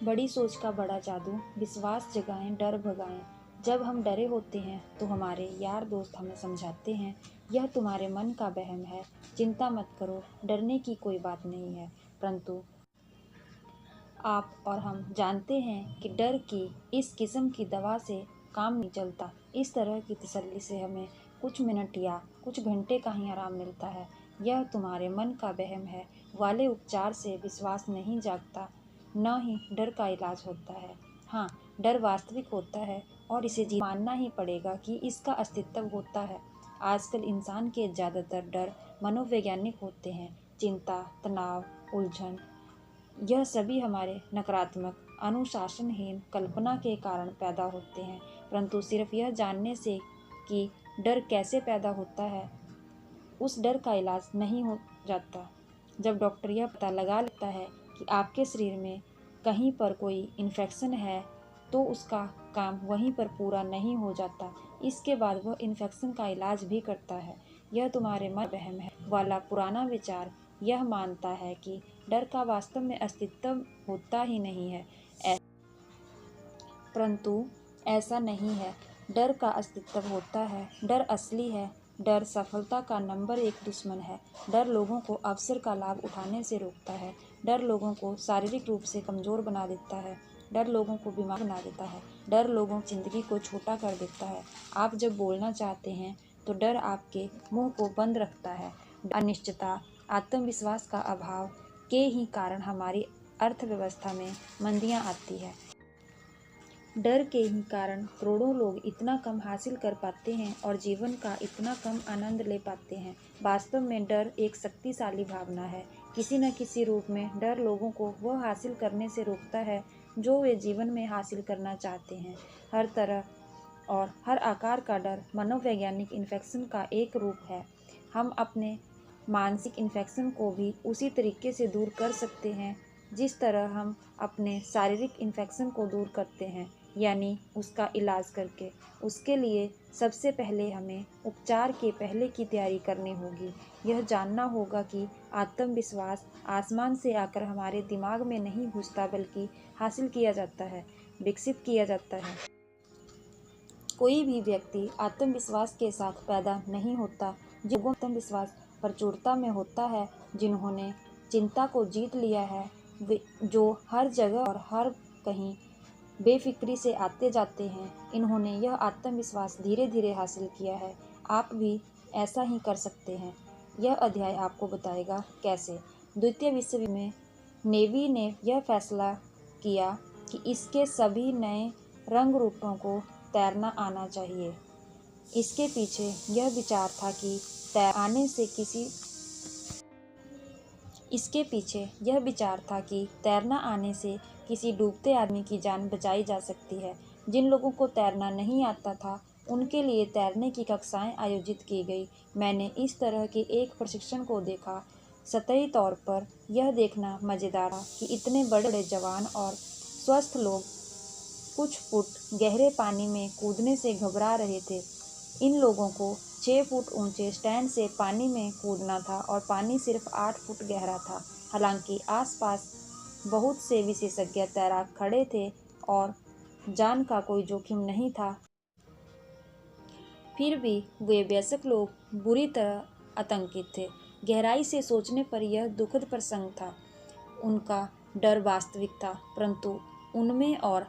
बड़ी सोच का बड़ा जादू, विश्वास जगाएं, डर भगाएं। जब हम डरे होते हैं तो हमारे यार दोस्त हमें समझाते हैं, यह तुम्हारे मन का वहम है, चिंता मत करो, डरने की कोई बात नहीं है। परंतु आप और हम जानते हैं कि डर की इस किस्म की दवा से काम नहीं चलता। इस तरह की तसल्ली से हमें कुछ मिनट या कुछ घंटे का ही आराम मिलता है। यह तुम्हारे मन का वहम है वाले उपचार से विश्वास नहीं जागता, न ही डर का इलाज होता है। हाँ, डर वास्तविक होता है और इसे मानना ही पड़ेगा कि इसका अस्तित्व होता है। आजकल इंसान के ज़्यादातर डर मनोवैज्ञानिक होते हैं। चिंता, तनाव, उलझन, यह सभी हमारे नकारात्मक, अनुशासनहीन कल्पना के कारण पैदा होते हैं। परंतु सिर्फ यह जानने से कि डर कैसे पैदा होता है, उस डर का इलाज नहीं हो जाता। जब डॉक्टर यह पता लगा लेता है कि आपके शरीर में कहीं पर कोई इन्फेक्शन है, तो उसका काम वहीं पर पूरा नहीं हो जाता। इसके बाद वह इन्फेक्शन का इलाज भी करता है। यह तुम्हारे मन वहम है वाला पुराना विचार यह मानता है कि डर का वास्तव में अस्तित्व होता ही नहीं है। परंतु ऐसा नहीं है। डर का अस्तित्व होता है। डर असली है। डर सफलता का नंबर एक दुश्मन है। डर लोगों को अवसर का लाभ उठाने से रोकता है। डर लोगों को शारीरिक रूप से कमज़ोर बना देता है। डर लोगों को बीमार बना देता है। डर लोगों की ज़िंदगी को छोटा कर देता है। आप जब बोलना चाहते हैं तो डर आपके मुंह को बंद रखता है। अनिश्चितता, आत्मविश्वास का अभाव के ही कारण हमारी अर्थव्यवस्था में मंदियाँ आती है। डर के ही कारण करोड़ों लोग इतना कम हासिल कर पाते हैं और जीवन का इतना कम आनंद ले पाते हैं। वास्तव में डर एक शक्तिशाली भावना है। किसी न किसी रूप में डर लोगों को वह हासिल करने से रोकता है जो वे जीवन में हासिल करना चाहते हैं। हर तरह और हर आकार का डर मनोवैज्ञानिक इन्फेक्शन का एक रूप है। हम अपने मानसिक इन्फेक्शन को भी उसी तरीके से दूर कर सकते हैं जिस तरह हम अपने शारीरिक इन्फेक्शन को दूर करते हैं, यानी उसका इलाज करके। उसके लिए सबसे पहले हमें उपचार के पहले की तैयारी करनी होगी। यह जानना होगा कि आत्मविश्वास आसमान से आकर हमारे दिमाग में नहीं घुसता, बल्कि हासिल किया जाता है, विकसित किया जाता है। कोई भी व्यक्ति आत्मविश्वास के साथ पैदा नहीं होता। जो आत्मविश्वास प्रचुरता में होता है, जिन्होंने चिंता को जीत लिया है, वे जो हर जगह और हर कहीं बेफिक्री से आते जाते हैं, इन्होंने यह आत्मविश्वास धीरे धीरे हासिल किया है। आप भी ऐसा ही कर सकते हैं। यह अध्याय आपको बताएगा कैसे। द्वितीय विश्व युद्ध में नेवी ने यह फैसला किया कि इसके सभी नए रंग रूपों को तैरना आना चाहिए। इसके पीछे यह विचार था कि तैरना आने से किसी डूबते आदमी की जान बचाई जा सकती है। जिन लोगों को तैरना नहीं आता था, उनके लिए तैरने की कक्षाएं आयोजित की गई। मैंने इस तरह के एक प्रशिक्षण को देखा। सतही तौर पर यह देखना मज़ेदार था कि इतने बड़े बड़े जवान और स्वस्थ लोग कुछ फुट गहरे पानी में कूदने से घबरा रहे थे। इन लोगों को 6 फुट ऊंचे स्टैंड से पानी में कूदना था और पानी सिर्फ 8 फुट गहरा था। हालांकि आसपास बहुत से विशेषज्ञ तैराक खड़े थे और जान का कोई जोखिम नहीं था, फिर भी वे वयस्क लोग बुरी तरह आतंकित थे। गहराई से सोचने पर यह दुखद प्रसंग था। उनका डर वास्तविक था, परंतु उनमें और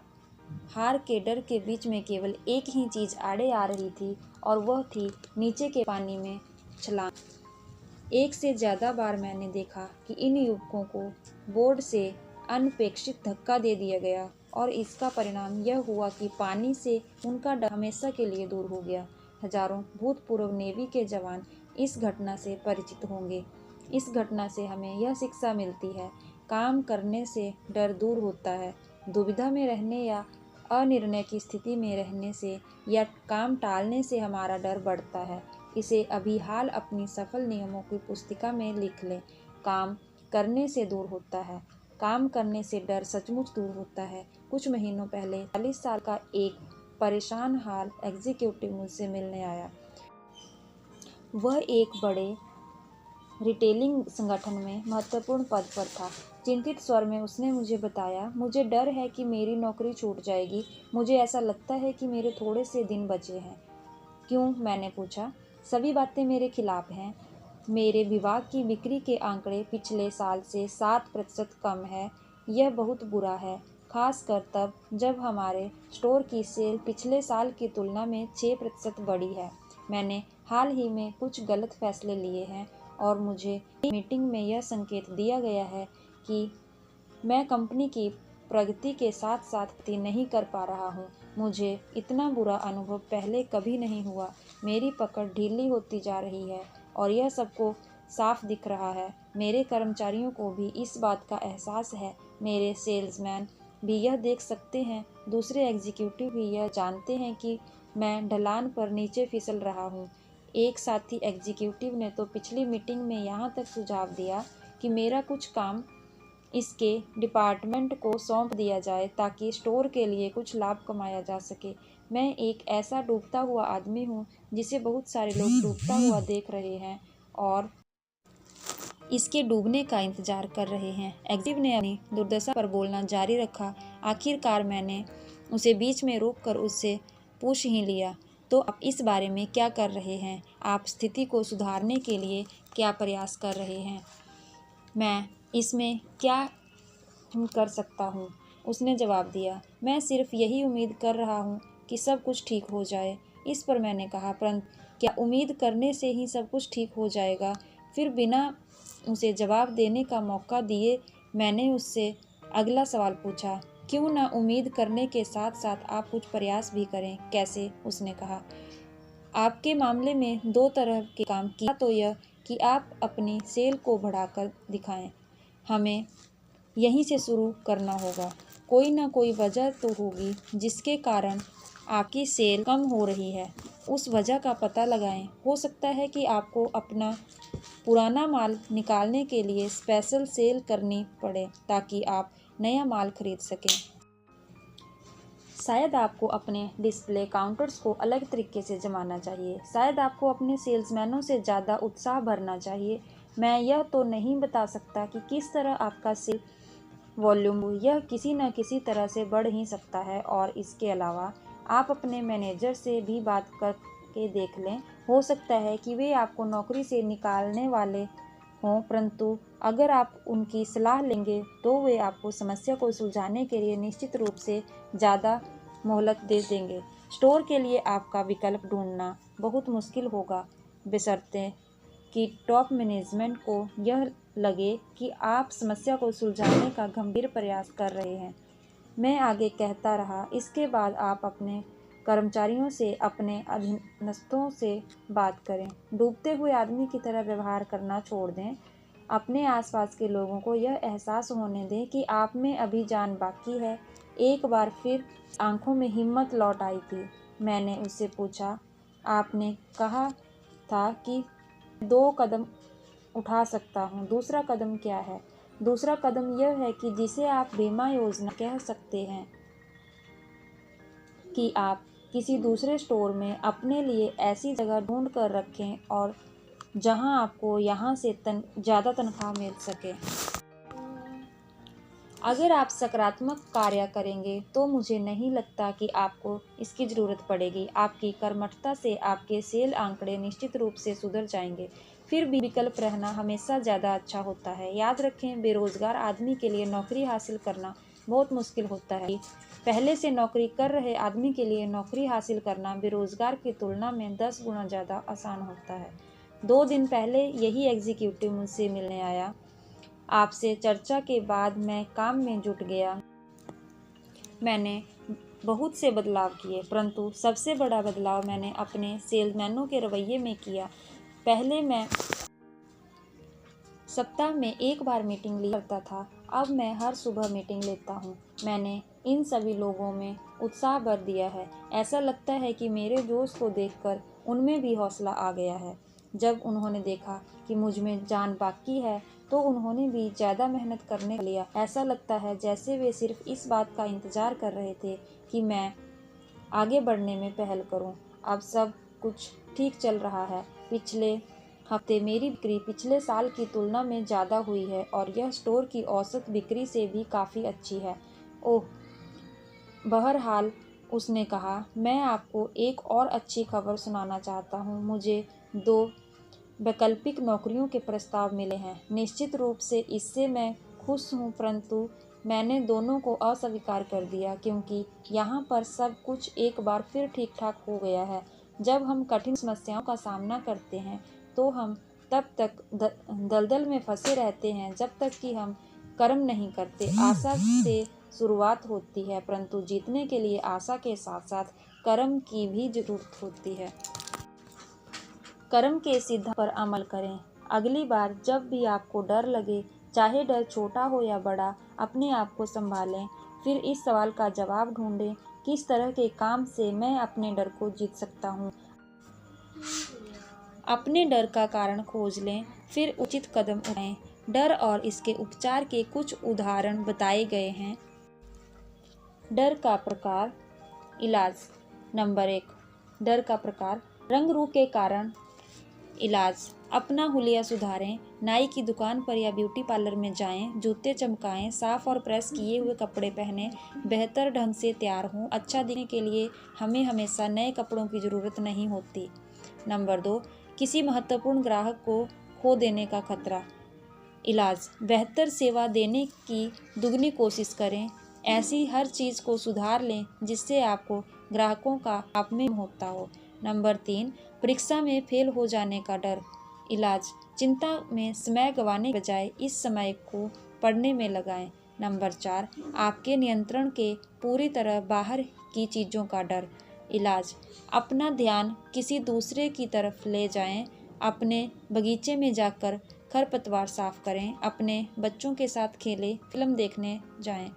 हार के डर के बीच में केवल एक ही चीज़ आड़े आ रही थी, और वह थी नीचे के पानी में छलांग। एक से ज़्यादा बार मैंने देखा कि इन युवकों को बोर्ड से अनपेक्षित धक्का दे दिया गया और इसका परिणाम यह हुआ कि पानी से उनका डर हमेशा के लिए दूर हो गया। हजारों भूतपूर्व नेवी के जवान इस घटना से परिचित होंगे। इस घटना से हमें यह शिक्षा मिलती है, काम करने से डर दूर होता है। दुविधा में रहने या अनिर्णय की स्थिति में रहने से या काम टालने से हमारा डर बढ़ता है। इसे अभी हाल अपनी सफल नियमों की पुस्तिका में लिख लें। काम करने से दूर होता है। काम करने से डर सचमुच दूर होता है। कुछ महीनों पहले 40 साल का एक परेशान हाल एग्जीक्यूटिव मुझसे मिलने आया। वह एक बड़े रिटेलिंग संगठन में महत्वपूर्ण पद पर था। चिंतित स्वर में उसने मुझे बताया, मुझे डर है कि मेरी नौकरी छूट जाएगी। मुझे ऐसा लगता है कि मेरे थोड़े से दिन बचे हैं। क्यों? मैंने पूछा। सभी बातें मेरे खिलाफ हैं। मेरे विभाग की बिक्री के आंकड़े पिछले साल से 7% कम है। यह बहुत बुरा है, खासकर तब जब हमारे स्टोर की सेल पिछले साल की तुलना में 6% बढ़ी है। मैंने हाल ही में कुछ गलत फैसले लिए हैं और मुझे मीटिंग में यह संकेत दिया गया है कि मैं कंपनी की प्रगति के साथ साथ प्रगति नहीं कर पा रहा हूँ। मुझे इतना बुरा अनुभव पहले कभी नहीं हुआ। मेरी पकड़ ढीली होती जा रही है और यह सबको साफ दिख रहा है। मेरे कर्मचारियों को भी इस बात का एहसास है। मेरे सेल्समैन भी यह देख सकते हैं। दूसरे एग्जीक्यूटिव भी यह जानते हैं कि मैं ढलान पर नीचे फिसल रहा हूँ। एक साथी एग्जीक्यूटिव ने तो पिछली मीटिंग में यहाँ तक सुझाव दिया कि मेरा कुछ काम इसके डिपार्टमेंट को सौंप दिया जाए ताकि स्टोर के लिए कुछ लाभ कमाया जा सके। मैं एक ऐसा डूबता हुआ आदमी हूँ जिसे बहुत सारे लोग डूबता हुआ देख रहे हैं और इसके डूबने का इंतजार कर रहे हैं। एग्जीक्यूटिव ने अपनी दुर्दशा पर बोलना जारी रखा। आखिरकार मैंने उसे बीच में रोककर उससे पूछ ही लिया, तो आप इस बारे में क्या कर रहे हैं? आप स्थिति को सुधारने के लिए क्या प्रयास कर रहे हैं? मैं इसमें क्या कर सकता हूँ? उसने जवाब दिया, मैं सिर्फ यही उम्मीद कर रहा हूँ कि सब कुछ ठीक हो जाए। इस पर मैंने कहा, परंतु क्या उम्मीद करने से ही सब कुछ ठीक हो जाएगा? फिर बिना उसे जवाब देने का मौका दिए मैंने उससे अगला सवाल पूछा, क्यों ना उम्मीद करने के साथ साथ आप कुछ प्रयास भी करें? कैसे? उसने कहा, आपके मामले में दो तरह के काम किया, तो यह कि आप अपनी सेल को बढ़ाकर दिखाएं। हमें यहीं से शुरू करना होगा। कोई ना कोई वजह तो होगी जिसके कारण आपकी सेल कम हो रही है। उस वजह का पता लगाएं। हो सकता है कि आपको अपना पुराना माल निकालने के लिए स्पेशल सेल करनी पड़े ताकि आप नया माल खरीद सकें। शायद आपको अपने डिस्प्ले काउंटर्स को अलग तरीके से जमाना चाहिए। शायद आपको अपने सेल्समैनों से ज़्यादा उत्साह भरना चाहिए। मैं यह तो नहीं बता सकता कि किस तरह आपका सेल वॉल्यूम, यह किसी न किसी तरह से बढ़ ही सकता है। और इसके अलावा आप अपने मैनेजर से भी बात करके देख लें। हो सकता है कि वे आपको नौकरी से निकालने वाले हों, परंतु अगर आप उनकी सलाह लेंगे तो वे आपको समस्या को सुलझाने के लिए निश्चित रूप से ज़्यादा मोहलत दे देंगे। स्टोर के लिए आपका विकल्प ढूंढना बहुत मुश्किल होगा, बशर्ते कि टॉप मैनेजमेंट को यह लगे कि आप समस्या को सुलझाने का गंभीर प्रयास कर रहे हैं। मैं आगे कहता रहा, इसके बाद आप अपने कर्मचारियों से, अपने अधीनस्थों से बात करें। डूबते हुए आदमी की तरह व्यवहार करना छोड़ दें। अपने आसपास के लोगों को यह एहसास होने दें कि आप में अभी जान बाकी है। एक बार फिर आंखों में हिम्मत लौट आई थी। मैंने उससे पूछा, आपने कहा था कि 2 कदम उठा सकता हूँ, दूसरा कदम क्या है? दूसरा कदम यह है कि जिसे आप बीमा योजना कह सकते हैं, कि आप किसी दूसरे स्टोर में अपने लिए ऐसी जगह ढूंढ कर रखें और जहां आपको यहाँ से ज़्यादा तनख्वाह मिल सके। अगर आप सकारात्मक कार्य करेंगे तो मुझे नहीं लगता कि आपको इसकी ज़रूरत पड़ेगी। आपकी कर्मठता से आपके सेल आंकड़े निश्चित रूप से सुधर जाएंगे। फिर भी विकल्प रहना हमेशा ज़्यादा अच्छा होता है। याद रखें, बेरोज़गार आदमी के लिए नौकरी हासिल करना बहुत मुश्किल होता है। पहले से नौकरी कर रहे आदमी के लिए नौकरी हासिल करना बेरोज़गार की तुलना में 10 गुना ज़्यादा आसान होता है। 2 दिन पहले यही एग्जीक्यूटिव मुझसे मिलने आया। आपसे चर्चा के बाद मैं काम में जुट गया। मैंने बहुत से बदलाव किए, परंतु सबसे बड़ा बदलाव मैंने अपने सेल्समैनों के रवैये में किया। पहले मैं सप्ताह में 1 बार मीटिंग लिया करता था, अब मैं हर सुबह मीटिंग लेता हूँ। मैंने इन सभी लोगों में उत्साह भर दिया है। ऐसा लगता है कि मेरे जोश को देखकर उनमें भी हौसला आ गया है। जब उन्होंने देखा कि मुझ में जान बाकी है तो उन्होंने भी ज़्यादा मेहनत करने लिया। ऐसा लगता है जैसे वे सिर्फ इस बात का इंतज़ार कर रहे थे कि मैं आगे बढ़ने में पहल करूं। अब सब कुछ ठीक चल रहा है। पिछले हफ्ते मेरी बिक्री पिछले साल की तुलना में ज़्यादा हुई है और यह स्टोर की औसत बिक्री से भी काफ़ी अच्छी है। ओह, बहरहाल, उसने कहा, मैं आपको एक और अच्छी खबर सुनाना चाहता हूँ। मुझे 2 वैकल्पिक नौकरियों के प्रस्ताव मिले हैं। निश्चित रूप से इससे मैं खुश हूँ, परंतु मैंने दोनों को अस्वीकार कर दिया क्योंकि यहाँ पर सब कुछ एक बार फिर ठीक-ठाक हो गया है। जब हम कठिन समस्याओं का सामना करते हैं, तो हम तब तक दलदल में फंसे रहते हैं जब तक कि हम कर्म नहीं करते। आशा से शुरुआत होती है, परंतु जीतने के लिए आशा के साथ-साथ कर्म की भी जरूरत होती है। कर्म के सिद्धांत पर अमल करें। अगली बार जब भी आपको डर लगे, चाहे डर छोटा हो या बड़ा, अपने आप को संभालें। फिर इस सवाल का जवाब ढूंढें, किस तरह के काम से मैं अपने डर को जीत सकता हूँ। अपने डर का कारण खोज लें, फिर उचित कदम उठाएं। डर और इसके उपचार के कुछ उदाहरण बताए गए हैं। डर का प्रकार, इलाज। नंबर 1, डर का प्रकार, रंग रूप के कारण इलाज। अपना हुलिया सुधारें, नाई की दुकान पर या ब्यूटी पार्लर में जाएं, जूते चमकाएं, साफ और प्रेस किए हुए कपड़े पहनें, बेहतर ढंग से तैयार हों। अच्छा दिखने के लिए हमें हमेशा नए कपड़ों की ज़रूरत नहीं होती। नंबर 2, किसी महत्वपूर्ण ग्राहक को खो देने का खतरा। इलाज, बेहतर सेवा देने की दुगनी कोशिश करें। ऐसी हर चीज़ को सुधार लें जिससे आपको ग्राहकों का आप में होता हो। नंबर 3, परीक्षा में फेल हो जाने का डर। इलाज, चिंता में समय गंवाने के बजाय इस समय को पढ़ने में लगाएं। नंबर 4, आपके नियंत्रण के पूरी तरह बाहर की चीज़ों का डर। इलाज, अपना ध्यान किसी दूसरे की तरफ ले जाएं। अपने बगीचे में जाकर खरपतवार साफ करें, अपने बच्चों के साथ खेलें, फिल्म देखने जाएं।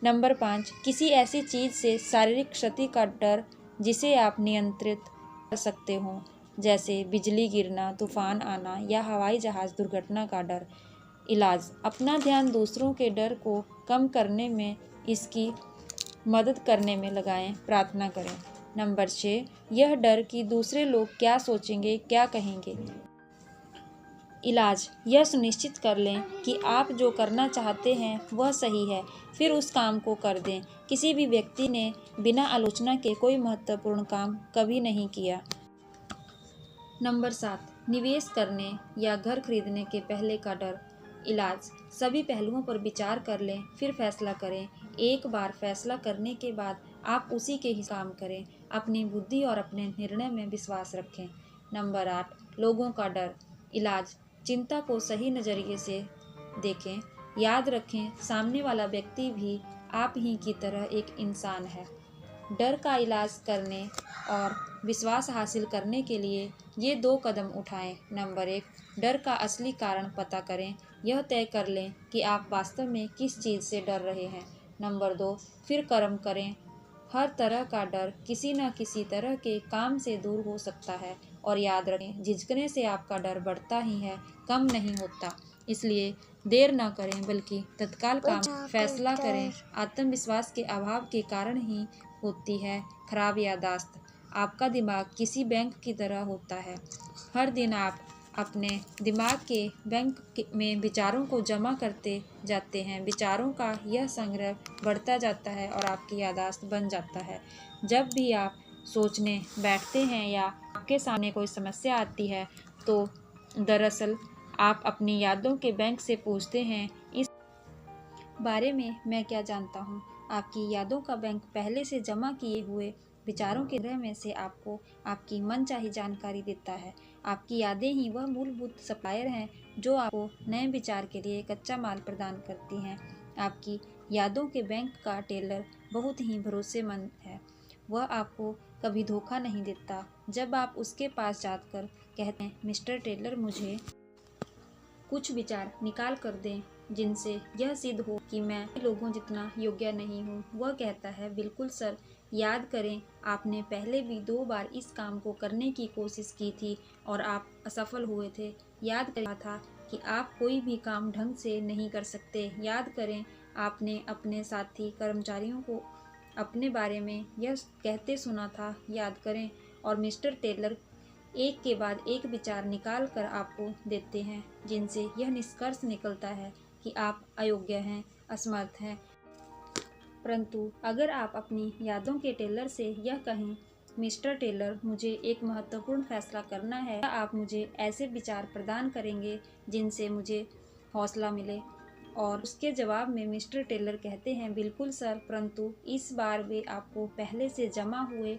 नंबर 5, किसी ऐसी चीज़ से शारीरिक क्षति का डर जिसे आप नियंत्रित कर सकते हो, जैसे बिजली गिरना, तूफान आना या हवाई जहाज़ दुर्घटना का डर। इलाज, अपना ध्यान दूसरों के डर को कम करने में, इसकी मदद करने में लगाएं, प्रार्थना करें। नंबर 6, यह डर कि दूसरे लोग क्या सोचेंगे, क्या कहेंगे। इलाज, यह सुनिश्चित कर लें कि आप जो करना चाहते हैं वह सही है, फिर उस काम को कर दें। किसी भी व्यक्ति ने बिना आलोचना के कोई महत्वपूर्ण काम कभी नहीं किया। नंबर 7, निवेश करने या घर खरीदने के पहले का डर। इलाज, सभी पहलुओं पर विचार कर लें, फिर फैसला करें। एक बार फैसला करने के बाद आप उसी के ही काम करें। अपनी बुद्धि और अपने निर्णय में विश्वास रखें। नंबर 8, लोगों का डर। इलाज, चिंता को सही नज़रिए से देखें। याद रखें, सामने वाला व्यक्ति भी आप ही की तरह एक इंसान है। डर का इलाज करने और विश्वास हासिल करने के लिए ये 2 कदम उठाएं। नंबर 1, डर का असली कारण पता करें। यह तय कर लें कि आप वास्तव में किस चीज़ से डर रहे हैं। नंबर 2, फिर कर्म करें। हर तरह का डर किसी न किसी तरह के काम से दूर हो सकता है, और याद रखें, झिझकने से आपका डर बढ़ता ही है, कम नहीं होता। इसलिए देर न करें, बल्कि तत्काल काम फैसला करें। आत्मविश्वास के अभाव के कारण ही होती है खराब याददाश्त। आपका दिमाग किसी बैंक की तरह होता है। हर दिन आप अपने दिमाग के बैंक में विचारों को जमा करते जाते हैं। विचारों का यह संग्रह बढ़ता जाता है और आपकी याददाश्त बन जाता है। जब भी आप सोचने बैठते हैं या आपके सामने कोई समस्या आती है, तो दरअसल आप अपनी यादों के बैंक से पूछते हैं, इस बारे में मैं क्या जानता हूँ। आपकी यादों का बैंक पहले से जमा किए हुए विचारों के संग्रह में से आपको आपकी मनचाही जानकारी देता है। आपकी यादें ही वह मूलभूत सप्लायर हैं जो आपको नए विचार के लिए कच्चा माल प्रदान करती हैं। आपकी यादों के बैंक का टेलर बहुत ही भरोसेमंद है। वह आपको कभी धोखा नहीं देता। जब आप उसके पास जाकर कहते हैं, मिस्टर टेलर, मुझे कुछ विचार निकाल कर दें जिनसे यह सिद्ध हो कि मैं लोगों जितना योग्य नहीं हूँ, वह कहता है, बिल्कुल सर। याद करें, आपने पहले भी 2 बार इस काम को करने की कोशिश की थी और आप असफल हुए थे। याद करें था कि आप कोई भी काम ढंग से नहीं कर सकते। याद करें, आपने अपने साथी कर्मचारियों को अपने बारे में यह कहते सुना था। याद करें। और मिस्टर टेलर एक के बाद एक विचार निकाल कर आपको देते हैं, जिनसे यह निष्कर्ष निकलता है कि आप अयोग्य हैं, असमर्थ हैं। परंतु अगर आप अपनी यादों के टेलर से यह कहें, मिस्टर टेलर, मुझे एक महत्वपूर्ण फैसला करना है, क्या आप मुझे ऐसे विचार प्रदान करेंगे जिनसे मुझे हौसला मिले? और उसके जवाब में मिस्टर टेलर कहते हैं, बिल्कुल सर, परंतु इस बार वे आपको पहले से जमा हुए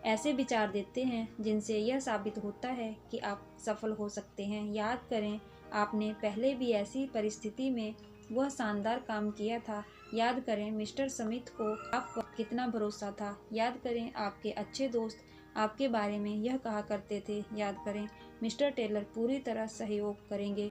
ऐसे विचार देते हैं जिनसे यह साबित होता है कि आप सफल हो सकते हैं। याद करें, आपने पहले भी ऐसी परिस्थिति में वह शानदार काम किया था। याद करें मिस्टर स्मिथ को आप पर कितना भरोसा था। याद करें आपके अच्छे दोस्त आपके बारे में यह कहा करते थे। याद करें मिस्टर टेलर पूरी तरह सहयोग करेंगे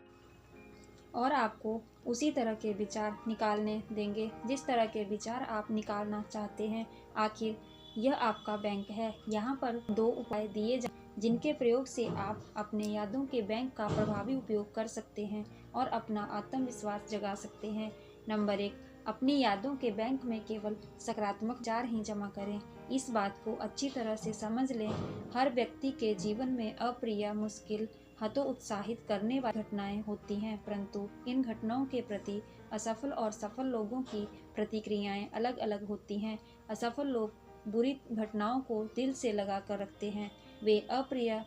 और आपको उसी तरह के विचार निकालने देंगे जिस तरह के विचार आप निकालना चाहते हैं। आखिर यह आपका बैंक है। यहाँ पर 2 उपाय दिए जाए जिनके प्रयोग से आप अपने यादों के बैंक का प्रभावी उपयोग कर सकते हैं और अपना आत्मविश्वास जगा सकते हैं। नंबर 1, अपनी यादों के बैंक में केवल सकारात्मक विचार ही जमा करें। इस बात को अच्छी तरह से समझ लें, हर व्यक्ति के जीवन में अप्रिय, मुश्किल, हतोत्साहित करने वाली घटनाएं होती हैं, परंतु इन घटनाओं के प्रति असफल और सफल लोगों की प्रतिक्रियाएं अलग अलग होती हैं। असफल लोग बुरी घटनाओं को दिल से लगा कर रखते हैं। वे अप्रिय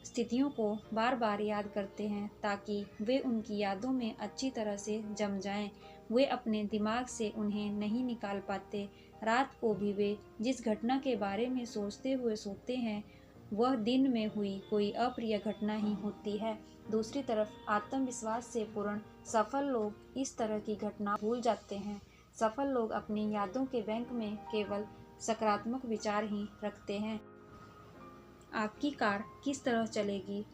स्थितियों को बार बार याद करते हैं ताकि वे उनकी यादों में अच्छी तरह से जम जाएं। वे अपने दिमाग से उन्हें नहीं निकाल पाते। रात को भी वे जिस घटना के बारे में सोचते हुए सोते हैं, वह दिन में हुई कोई अप्रिय घटना ही होती है। दूसरी तरफ आत्मविश्वास से पूर्ण सफल लोग इस तरह की घटना भूल जाते हैं। सफल लोग अपनी यादों के बैंक में केवल सकारात्मक विचार ही रखते हैं। आपकी कार किस तरह चलेगी?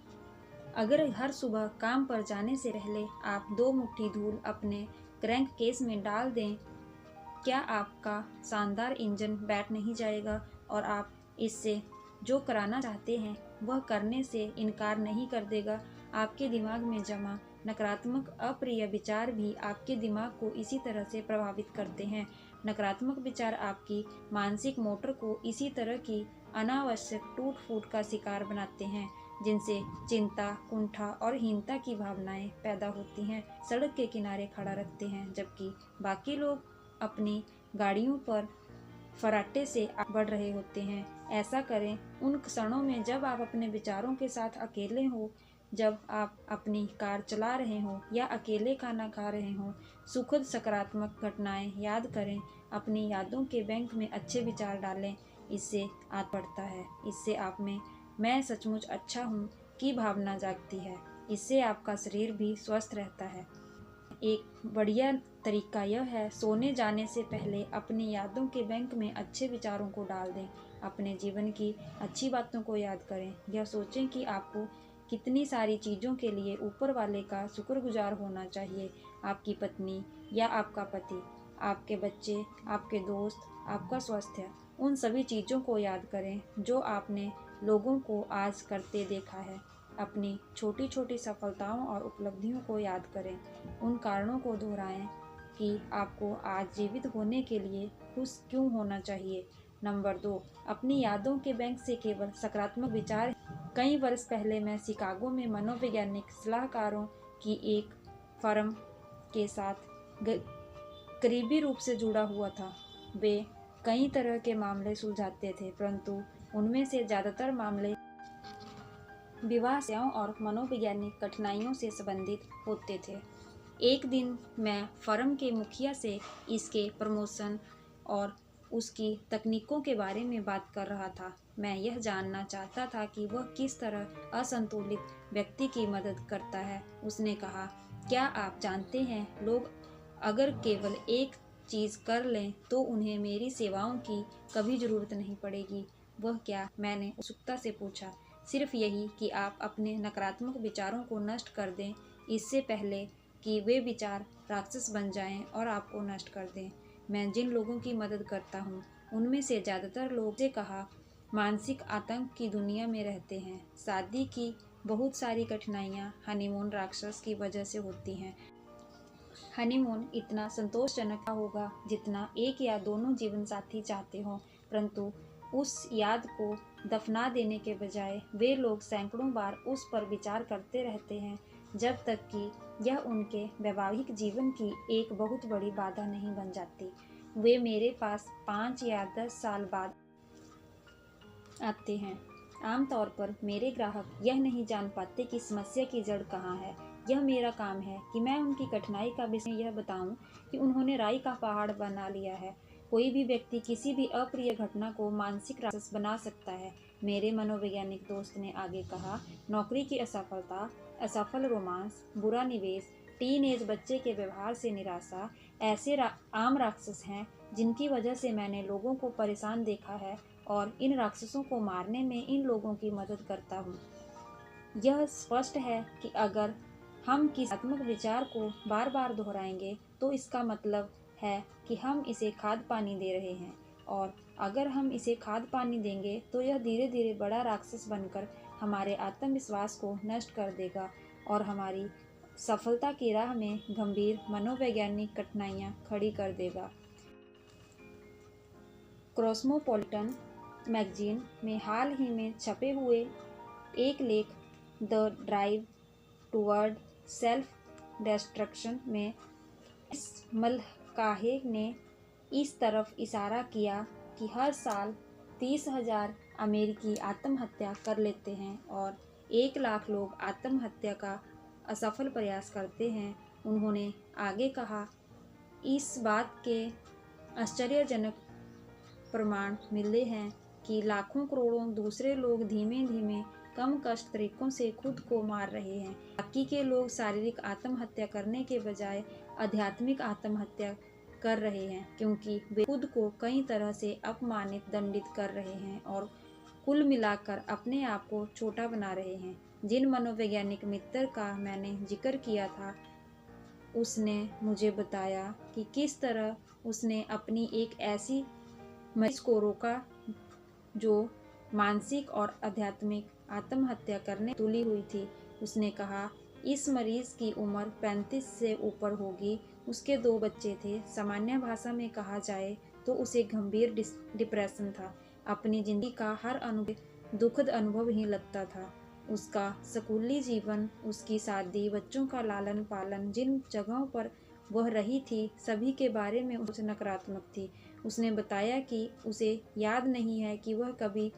अगर हर सुबह काम पर जाने से पहले आप 2 मुट्ठी धूल अपने क्रैंक केस में डाल दें, क्या आपका शानदार इंजन बैठ नहीं जाएगा और आप इससे जो कराना चाहते हैं वह करने से इनकार नहीं कर देगा? आपके दिमाग में जमा नकारात्मक अप्रिय विचार भी आपके दिमाग को इसी तरह से प्रभावित करते हैं। नकारात्मक विचार आपकी मानसिक मोटर को इसी तरह की अनावश्यक टूट फूट का शिकार बनाते हैं, जिनसे चिंता, कुंठा और हीनता की भावनाएं पैदा होती हैं। सड़क के किनारे खड़ा रखते हैं जबकि बाकी लोग अपनी गाड़ियों पर फराटे से बढ़ रहे होते हैं। ऐसा करें उन क्षणों में जब आप अपने विचारों के साथ अकेले हो, जब आप अपनी कार चला रहे हो या अकेले खाना खा रहे हो। सुखद सकारात्मक घटनाएं याद करें, अपनी यादों के बैंक में अच्छे विचार डालें। इससे आप बढ़ता है। इससे आप में मैं सचमुच अच्छा हूँ की भावना जागती है। इससे आपका शरीर भी स्वस्थ रहता है। एक बढ़िया तरीका यह है, सोने जाने से पहले अपनी यादों के बैंक में अच्छे विचारों को डाल दें। अपने जीवन की अच्छी बातों को याद करें। यह सोचें कि आपको कितनी सारी चीज़ों के लिए ऊपर वाले का शुक्रगुजार होना चाहिए। आपकी पत्नी या आपका पति, आपके बच्चे, आपके दोस्त, आपका स्वास्थ्य, उन सभी चीज़ों को याद करें जो आपने लोगों को आज करते देखा है। अपनी छोटी छोटी सफलताओं और उपलब्धियों को याद करें। उन कारणों को दोहराएं कि आपको आज जीवित होने के लिए खुश क्यों होना चाहिए। नंबर 2, अपनी यादों के बैंक से केवल सकारात्मक विचार। कई वर्ष पहले मैं शिकागो में मनोवैज्ञानिक सलाहकारों की एक फर्म के साथ करीबी रूप से जुड़ा हुआ था। वे कई तरह के मामले सुलझाते थे, परंतु उनमें से ज़्यादातर मामले विवाह समस्याओं और मनोवैज्ञानिक कठिनाइयों से संबंधित होते थे। एक दिन मैं फर्म के मुखिया से इसके प्रमोशन और उसकी तकनीकों के बारे में बात कर रहा था। मैं यह जानना चाहता था कि वह किस तरह असंतुलित व्यक्ति की मदद करता है। उसने कहा, क्या आप जानते हैं, लोग अगर केवल एक चीज़ कर लें तो उन्हें मेरी सेवाओं की कभी ज़रूरत नहीं पड़ेगी। वह क्या? मैंने उत्सुकता से पूछा। सिर्फ यही कि आप अपने नकारात्मक विचारों को नष्ट कर दें, इससे पहले कि वे विचार राक्षस बन जाएं और आपको नष्ट कर दें। मैं जिन लोगों की मदद करता हूँ उनमें से ज़्यादातर लोग से कहा मानसिक आतंक की दुनिया में रहते हैं। शादी की बहुत सारी कठिनाइयाँ हनीमून राक्षस की वजह से होती हैं। हनीमून इतना संतोषजनक होगा जितना एक या दोनों जीवन साथी चाहते हों, परंतु उस याद को दफना देने के बजाय वे लोग सैकड़ों बार उस पर विचार करते रहते हैं, जब तक कि यह उनके वैवाहिक जीवन की एक बहुत बड़ी बाधा नहीं बन जाती। वे मेरे पास 5 या 10 साल बाद आते हैं। आमतौर पर मेरे ग्राहक यह नहीं जान पाते कि समस्या की जड़ कहाँ है। यह मेरा काम है कि मैं उनकी कठिनाई का विषय यह बताऊं कि उन्होंने राई का पहाड़ बना लिया है। कोई भी व्यक्ति किसी भी अप्रिय घटना को मानसिक राक्षस बना सकता है। मेरे मनोवैज्ञानिक दोस्त ने आगे कहा, नौकरी की असफलता, असफल रोमांस, बुरा निवेश, टीनेज बच्चे के व्यवहार से निराशा ऐसे आम राक्षस हैं जिनकी वजह से मैंने लोगों को परेशान देखा है और इन राक्षसों को मारने में इन लोगों की मदद करता हूँ। यह स्पष्ट है कि अगर हम किसी आत्मक विचार को बार बार दोहराएंगे तो इसका मतलब है कि हम इसे खाद पानी दे रहे हैं, और अगर हम इसे खाद पानी देंगे तो यह धीरे धीरे बड़ा राक्षस बनकर हमारे आत्मविश्वास को नष्ट कर देगा और हमारी सफलता की राह में गंभीर मनोवैज्ञानिक कठिनाइयाँ खड़ी कर देगा। कॉस्मोपॉलिटन मैगजीन में हाल ही में छपे हुए एक लेख the drive toward self destruction में मलकाहे ने इस तरफ इशारा किया कि हर साल 30,000 अमेरिकी आत्महत्या कर लेते हैं और 1 लाख लोग आत्महत्या का असफल प्रयास करते हैं। उन्होंने आगे कहा, इस बात के आश्चर्यजनक प्रमाण मिले हैं कि लाखों करोड़ों दूसरे लोग धीमे धीमे कम कष्ट तरीकों से खुद को मार रहे हैं। बाकी के लोग शारीरिक आत्महत्या करने के बजाय आध्यात्मिक आत्महत्या कर रहे हैं, क्योंकि वे खुद को कई तरह से अपमानित दंडित कर रहे हैं और कुल मिलाकर अपने आप को छोटा बना रहे हैं। जिन मनोवैज्ञानिक मित्र का मैंने जिक्र किया था, उसने मुझे बताया कि किस तरह उसने अपनी एक ऐसी मरीज को रोका जो मानसिक और आध्यात्मिक आत्महत्या करने तुली हुई थी। उसने कहा, इस मरीज की उम्र 35 से ऊपर होगी। उसके 2 बच्चे थे। सामान्य भाषा में कहा जाए तो उसे गंभीर डिप्रेशन था। अपनी जिंदगी का हर अनुभव दुखद अनुभव ही लगता था। उसका स्कूली जीवन, उसकी शादी, बच्चों का लालन पालन, जिन जगहों पर वह रही थी, सभी के बारे में उसे नकारात्मक थी। उसने बताया कि उसे याद नहीं है कि वह कभी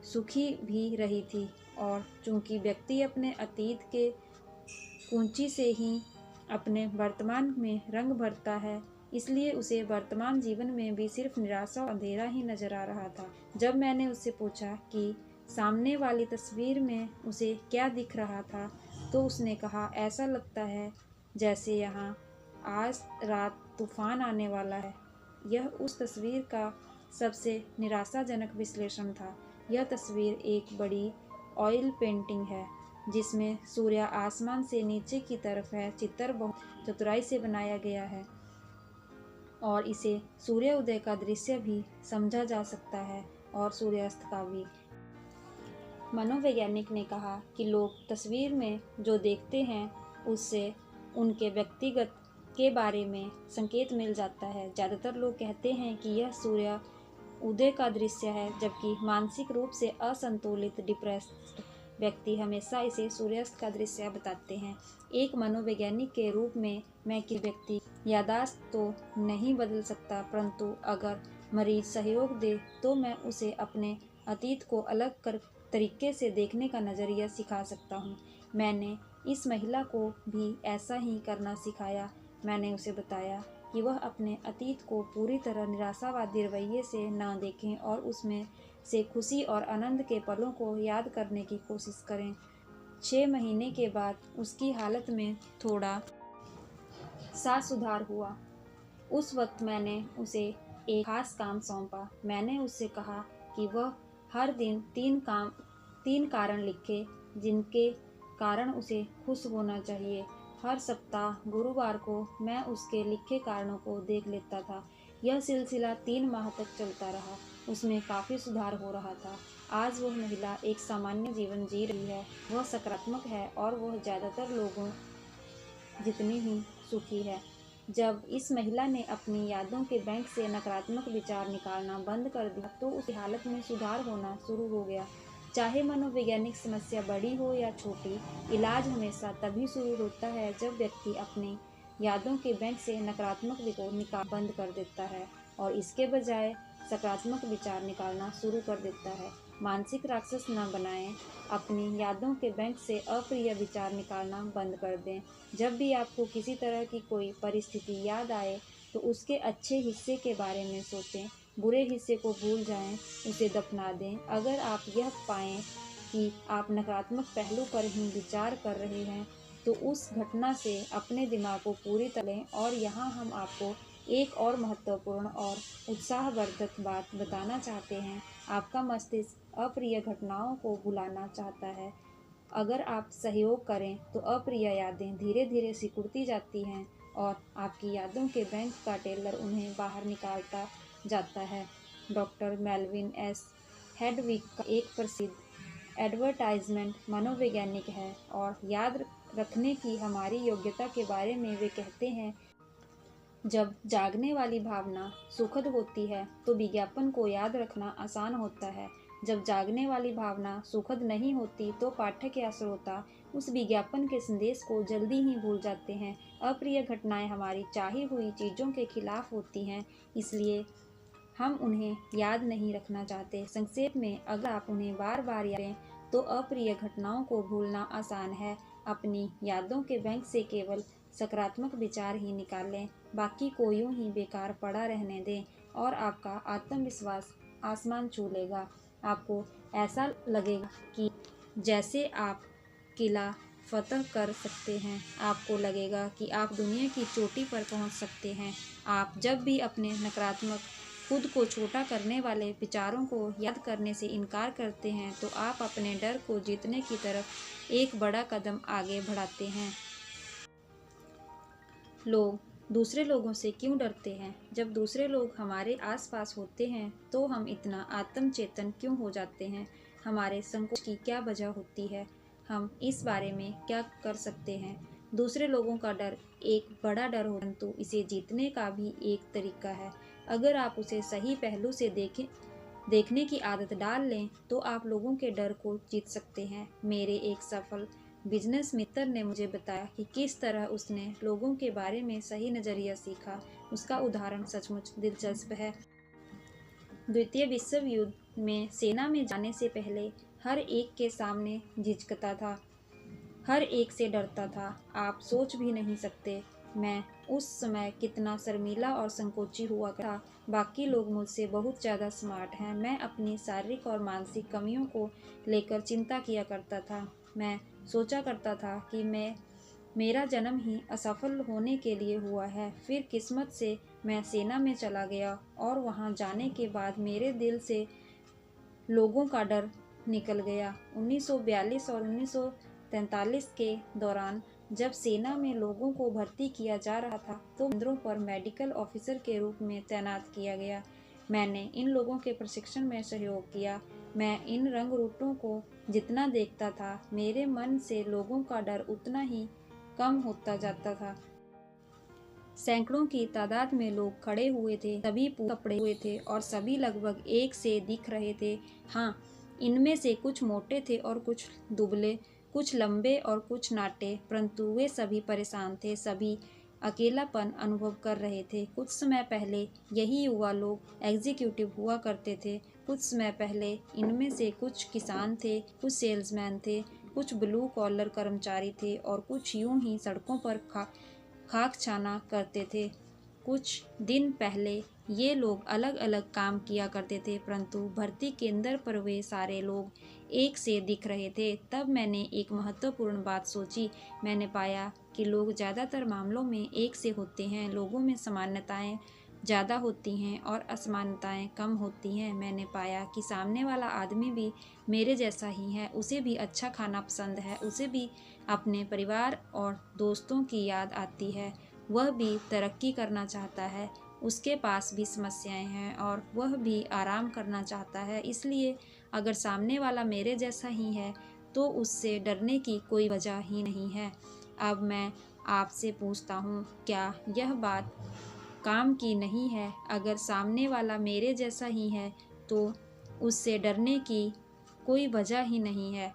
सुखी भी रही थी, और चूंकि व्यक्ति अपने अतीत के कुंची से ही अपने वर्तमान में रंग भरता है, इसलिए उसे वर्तमान जीवन में भी सिर्फ निराशा और अंधेरा ही नजर आ रहा था। जब मैंने उससे पूछा कि सामने वाली तस्वीर में उसे क्या दिख रहा था, तो उसने कहा, ऐसा लगता है जैसे यहाँ आज रात तूफान आने वाला है। यह उस तस्वीर का सबसे निराशाजनक विश्लेषण था। यह तस्वीर एक बड़ी ऑयल पेंटिंग है जिसमें सूर्य आसमान से नीचे की तरफ है। चित्र बहुत चतुराई से बनाया गया है और इसे सूर्योदय का दृश्य भी समझा जा सकता है और सूर्यास्त का भी। मनोवैज्ञानिक ने कहा कि लोग तस्वीर में जो देखते हैं उससे उनके व्यक्तिगत के बारे में संकेत मिल जाता है। ज़्यादातर लोग कहते हैं कि यह सूर्य उदय का दृश्य है, जबकि मानसिक रूप से असंतुलित डिप्रेस्ड व्यक्ति हमेशा इसे सूर्यास्त का दृश्य बताते हैं। एक मनोवैज्ञानिक के रूप में मैं किसी व्यक्ति याददाश्त तो नहीं बदल सकता, परंतु अगर मरीज सहयोग दे तो मैं उसे अपने अतीत को अलग कर तरीके से देखने का नज़रिया सिखा सकता हूँ। मैंने इस महिला को भी ऐसा ही करना सिखाया। मैंने उसे बताया कि वह अपने अतीत को पूरी तरह निराशावादी रवैये से न देखें और उसमें से खुशी और आनंद के पलों को याद करने की कोशिश करें। 6 महीने के बाद उसकी हालत में थोड़ा सा सुधार हुआ। उस वक्त मैंने उसे एक खास काम सौंपा। मैंने उससे कहा कि वह हर दिन 3 कारण लिखे जिनके कारण उसे खुश होना चाहिए। हर सप्ताह गुरुवार को मैं उसके लिखे कारणों को देख लेता था। यह सिलसिला 3 माह तक चलता रहा। उसमें काफ़ी सुधार हो रहा था। आज वह महिला एक सामान्य जीवन जी रही है। वह सकारात्मक है और वह ज़्यादातर लोगों जितनी ही सुखी है। जब इस महिला ने अपनी यादों के बैंक से नकारात्मक विचार निकालना बंद कर दिया तो उसकी हालत में सुधार होना शुरू हो गया। चाहे मनोवैज्ञानिक समस्या बड़ी हो या छोटी, इलाज हमेशा तभी शुरू होता है जब व्यक्ति अपनी यादों के बैंक से नकारात्मक विचारों को निकाल बंद कर देता है और इसके बजाय सकारात्मक विचार निकालना शुरू कर देता है। मानसिक राक्षस न बनाएं, अपनी यादों के बैंक से अप्रिय विचार निकालना बंद कर दें। जब भी आपको किसी तरह की कोई परिस्थिति याद आए तो उसके अच्छे हिस्से के बारे में सोचें, बुरे हिस्से को भूल जाएं, उसे दफना दें। अगर आप यह पाएं कि आप नकारात्मक पहलू पर ही विचार कर रहे हैं तो उस घटना से अपने दिमाग को पूरी तरह। और यहाँ हम आपको एक और महत्वपूर्ण और उत्साहवर्धक बात बताना चाहते हैं। आपका मस्तिष्क अप्रिय घटनाओं को भुलाना चाहता है। अगर आप सहयोग करें तो अप्रिय यादें धीरे धीरे सिकुड़ती जाती हैं और आपकी यादों के बैंक का टेलर उन्हें बाहर निकालता जाता है। डॉक्टर मेलविन एस हेडविग का एक प्रसिद्ध एडवर्टाइजमेंट मनोवैज्ञानिक है और याद रखने की हमारी योग्यता के बारे में वे कहते हैं, जब जागने वाली भावना सुखद होती है तो विज्ञापन को याद रखना आसान होता है। जब जागने वाली भावना सुखद नहीं होती तो पाठक या श्रोता उस विज्ञापन के संदेश को जल्दी ही भूल जाते हैं। अप्रिय घटनाएं हमारी चाही हुई चीज़ों के खिलाफ होती हैं, इसलिए हम उन्हें याद नहीं रखना चाहते। संक्षेप में, अगर आप उन्हें बार बार याद करें तो अप्रिय घटनाओं को भूलना आसान है। अपनी यादों के बैंक से केवल सकारात्मक विचार ही निकालें, बाकी को यूं ही बेकार पड़ा रहने दें और आपका आत्मविश्वास आसमान छू लेगा। आपको ऐसा लगेगा कि जैसे आप किला फतह कर सकते हैं। आपको लगेगा कि आप दुनिया की चोटी पर पहुंच सकते हैं। आप जब भी अपने नकारात्मक, खुद को छोटा करने वाले विचारों को याद करने से इनकार करते हैं तो आप अपने डर को जीतने की तरफ एक बड़ा कदम आगे बढ़ाते हैं। लोग दूसरे लोगों से क्यों डरते हैं? जब दूसरे लोग हमारे आसपास होते हैं तो हम इतना आत्मचेतन क्यों हो जाते हैं? हमारे संकोच की क्या वजह होती है? हम इस बारे में क्या कर सकते हैं? दूसरे लोगों का डर एक बड़ा डर हो, परंतु इसे जीतने का भी एक तरीका है। अगर आप उसे सही पहलू से देखने की आदत डाल लें तो आप लोगों के डर को जीत सकते हैं। मेरे एक सफल बिजनेस मित्र ने मुझे बताया कि किस तरह उसने लोगों के बारे में सही नज़रिया सीखा। उसका उदाहरण सचमुच दिलचस्प है। द्वितीय विश्व युद्ध में सेना में जाने से पहले हर एक के सामने झिझकता था, हर एक से डरता था। आप सोच भी नहीं सकते मैं उस समय कितना शर्मीला और संकोची हुआ था। बाकी लोग मुझसे बहुत ज़्यादा स्मार्ट हैं। मैं अपनी शारीरिक और मानसिक कमियों को लेकर चिंता किया करता था। मैं सोचा करता था कि मेरा जन्म ही असफल होने के लिए हुआ है। फिर किस्मत से मैं सेना में चला गया और वहां जाने के बाद मेरे दिल से लोगों का डर निकल गया। 1942 और 1943 के दौरान जब सेना में लोगों को भर्ती किया जा रहा था तो केंद्रों पर मेडिकल ऑफिसर के रूप में तैनात किया गया। मैंने इन लोगों के प्रशिक्षण में सहयोग किया। मैं इन रंग रूटों को जितना देखता था मेरे मन से लोगों का डर उतना ही कम होता जाता था। सैकड़ों की तादाद में लोग खड़े हुए थे, सभी कपड़े हुए थे और सभी लगभग एक से दिख रहे थे। हाँ, इनमें से कुछ मोटे थे और कुछ दुबले, कुछ लंबे और कुछ नाटे, परंतु वे सभी परेशान थे, सभी अकेलापन अनुभव कर रहे थे। कुछ समय पहले यही युवा लोग एग्जीक्यूटिव हुआ करते थे। कुछ समय पहले इनमें से कुछ किसान थे, कुछ सेल्समैन थे, कुछ ब्लू कॉलर कर्मचारी थे और कुछ यूं ही सड़कों पर खाक छाना करते थे। कुछ दिन पहले ये लोग अलग अलग काम किया करते थे, परंतु भर्ती केंद्र पर वे सारे लोग एक से दिख रहे थे। तब मैंने एक महत्वपूर्ण बात सोची। मैंने पाया कि लोग ज़्यादातर मामलों में एक से होते हैं। लोगों में समानताएं ज़्यादा होती हैं और असमानताएं कम होती हैं। मैंने पाया कि सामने वाला आदमी भी मेरे जैसा ही है। उसे भी अच्छा खाना पसंद है, उसे भी अपने परिवार और दोस्तों की याद आती है, वह भी तरक्की करना चाहता है, उसके पास भी समस्याएं हैं और वह भी आराम करना चाहता है। इसलिए अगर सामने वाला मेरे जैसा ही है तो उससे डरने की कोई वजह ही नहीं है। अब मैं आपसे पूछता हूँ, क्या यह बात काम की नहीं है? अगर सामने वाला मेरे जैसा ही है तो उससे डरने की कोई वजह ही नहीं है।